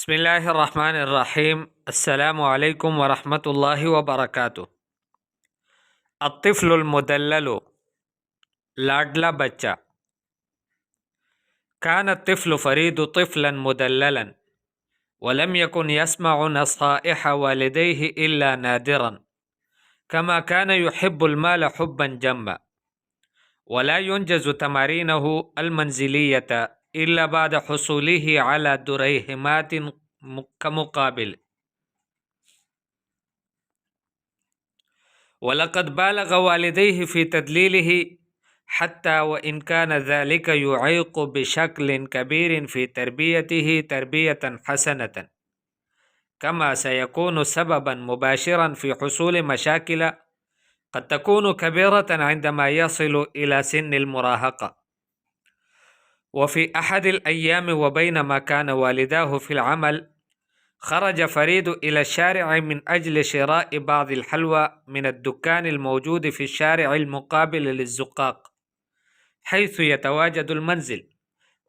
بسم اللہ الرحمن الرحیم۔ السلام علیکم ورحمۃ اللہ وبرکاتہ۔ الطفل المدلل، لاڈلا بچہ۔ كان الطفل فريد طفلا مدللا ولم يكن يسمع نصائح والديه إلا نادرا، كما كان يحب المال حبا جما، ولا ينجز تمارينه المنزلية إلا بعد حصوله على دريهمات كمقابل، ولقد بالغ والديه في تدليله حتى وإن كان ذلك يعيق بشكل كبير في تربيته تربية حسنة، كما سيكون سببا مباشرا في حصول مشاكل قد تكون كبيرة عندما يصل إلى سن المراهقة. وفي أحد الأيام وبينما كان والداه في العمل، خرج فريد إلى الشارع من أجل شراء بعض الحلوى من الدكان الموجود في الشارع المقابل للزقاق حيث يتواجد المنزل،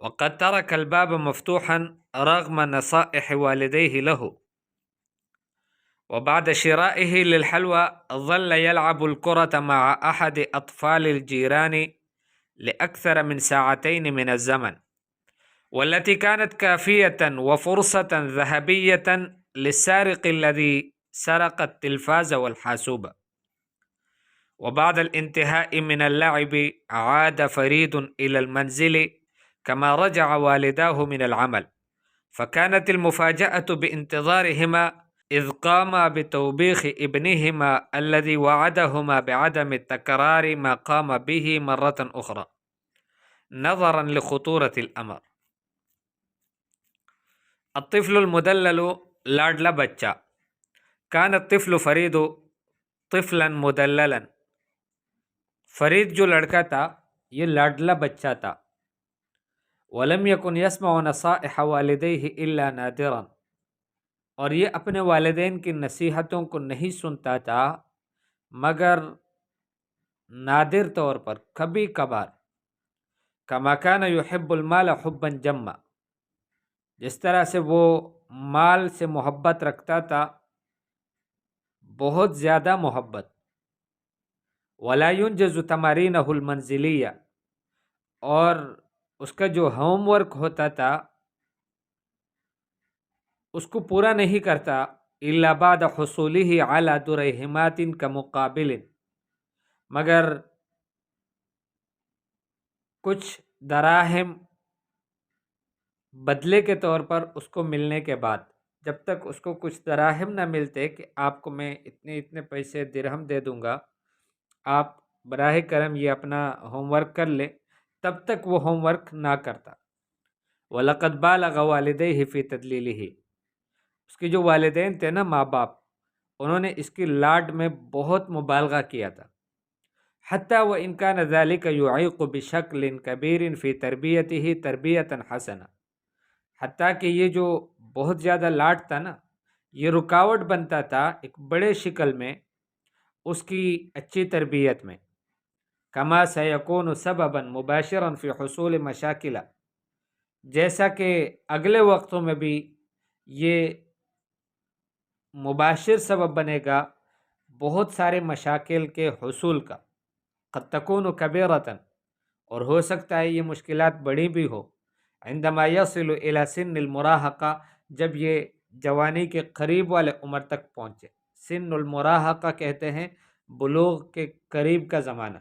وقد ترك الباب مفتوحا رغم نصائح والديه له. وبعد شرائه للحلوى ظل يلعب الكرة مع أحد أطفال الجيران لأكثر من ساعتين من الزمن، والتي كانت كافية وفرصة ذهبية للسارق الذي سرق التلفاز والحاسوب. وبعد الانتهاء من اللعب عاد فريد إلى المنزل كما رجع والداه من العمل، فكانت المفاجأة بانتظارهما إذ قاما بتوبيخ ابنهما الذي وعدهما بعدم التكرار ما قام به مرة أخرى نظرا لخطورة الأمر. الطفل المدلل، لاڈلا بچہ۔ كان الطفل فرید طفلا مدللا، فرید جو لڑکا تھا یہ لاڈلا بچہ تھا۔ ولم يكن يسمع نصائح والديه إلا نادرا، اور یہ اپنے والدین کی نصیحتوں کو نہیں سنتا تھا مگر نادر طور پر، کبھی کبھار۔ كما كان يحب المال حبا جما، جس طرح سے وہ مال سے محبت رکھتا تھا، بہت زیادہ محبت۔ ولا ينجز تمارينه المنزلية، اور اس کا جو ہوم ورک ہوتا تھا اس کو پورا نہیں کرتا، الا بعد حصوله على دريهمات كمقابل، مگر کچھ دراہم بدلے کے طور پر اس کو ملنے کے بعد، جب تک اس کو کچھ دراہم نہ ملتے کہ آپ کو میں اتنے پیسے درہم دے دوں گا، آپ براہ کرم یہ اپنا ہوم ورک کر لے، تب تک وہ ہوم ورک نہ کرتا۔ وَلَقَدْ بَالَغَ وَالِدَيْهِ فِي تَدْلِيلِهِ، اس کے جو والدین تھے نا، ماں باپ، انہوں نے اس کی لاڈ میں بہت مبالغہ کیا تھا۔ حتیٰ وَإِنْ كَانَ ذَلِكَ يُعِيقُ بِشَكْلٍ كَبِيرٍ فِي تَرْبِيَتِهِ تَرْبِيَةً حَسَنَةً، حتیٰ کہ یہ جو بہت زیادہ لاڈ تھا نا، یہ رکاوٹ بنتا تھا ایک بڑے شکل میں اس کی اچھی تربیت میں۔ كَمَا سَيَكُونُ سَبَبًا مُبَاشِرًا فِي حُصُولِ مَشَاكِلَ، جیسا کہ اگلے وقتوں میں بھی یہ مباشر سبب بنے گا بہت سارے مشاکل کے حصول کا۔ قد تکون کبیرۃ، اور ہو سکتا ہے یہ مشکلات بڑی بھی ہو، عندما یصل الی سن المراہقہ، جب یہ جوانی کے قریب والے عمر تک پہنچے۔ سن المراہقہ کہتے ہیں بلوغ کے قریب کا زمانہ۔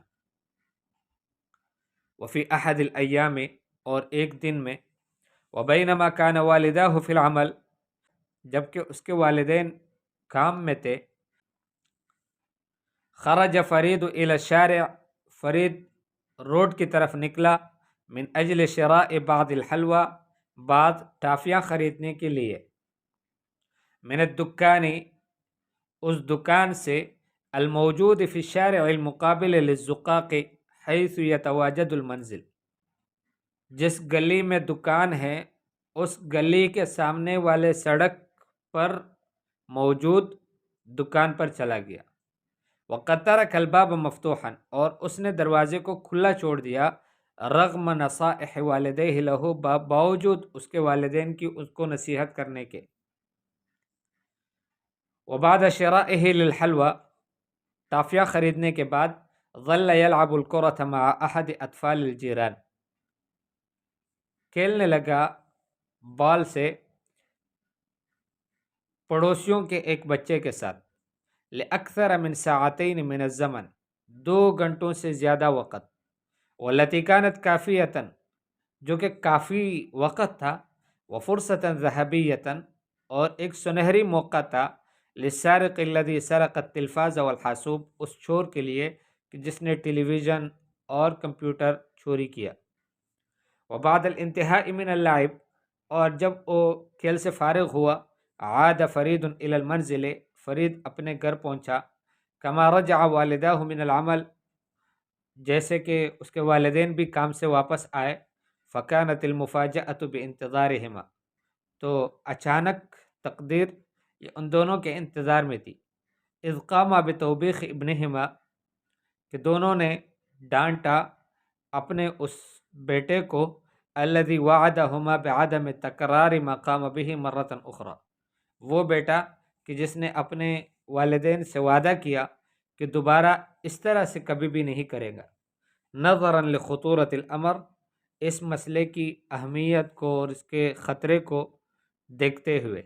وفی احد الایام، اور ایک دن میں، وبینما کان والداہ فی العمل، جبکہ اس کے والدین کام میں تھے، خرج فرید الی الشارع، فرید روڈ کی طرف نکلا، من اجل شراء بعض الحلوى، بعض ٹافیاں خریدنے کے لیے، من الدکان، اس دکان سے، الموجود فی الشارع المقابل للزقاق حیث یتواجد المنزل، جس گلی میں دکان ہے اس گلی کے سامنے والے سڑک پر موجود دکان پر چلا گیا۔ وقد ترک الباب مفتوحا، اور اس نے دروازے کو کھلا چھوڑ دیا، رغم نصائح والدیہ لہو، باوجود اس کے والدین کی اس کو نصیحت کرنے کے. وبعد شرائه للحلوى، ٹافیہ خریدنے کے بعد، ظل يلعب الكرة مع احد اطفال الجيران، کھیلنے لگا بال سے پڑوسیوں کے ایک بچے کے ساتھ. لأکثر من ساعتين من الزمن، 2 گھنٹوں سے زیادہ وقت. والتي كانت كافية، جو کہ کافی وقت تھا. وفرصة ذهبية، اور ایک سنہری موقع تھا. للسارق الذي سرق التلفاز والحاسوب، اس چور کے لیے کہ جس نے ٹیلی ویژن اور کمپیوٹر چوری کیا. وبعد الانتهاء من اللعب، اور جب وہ کھیل سے فارغ ہوا، عاد فرید الى المنزل، فرید اپنے گھر پہنچا. كما رجع والداه من العمل، جیسے کہ اس کے والدین بھی کام سے واپس آئے. فكانت المفاجأة بانتظارهما، تو اچانک تقدیر یہ ان دونوں کے انتظار میں تھی. اذ قام بتوبیخ ابنهما، کہ دونوں نے ڈانٹا اپنے اس بیٹے کو. الذي وعدهما بعدم تکرار ما قام به مرة اخرى، وہ بیٹا کہ جس نے اپنے والدین سے وعدہ کیا کہ دوبارہ اس طرح سے کبھی بھی نہیں کرے گا. نظرا لخطورة الامر، اس مسئلے کی اہمیت کو اور اس کے خطرے کو دیکھتے ہوئے.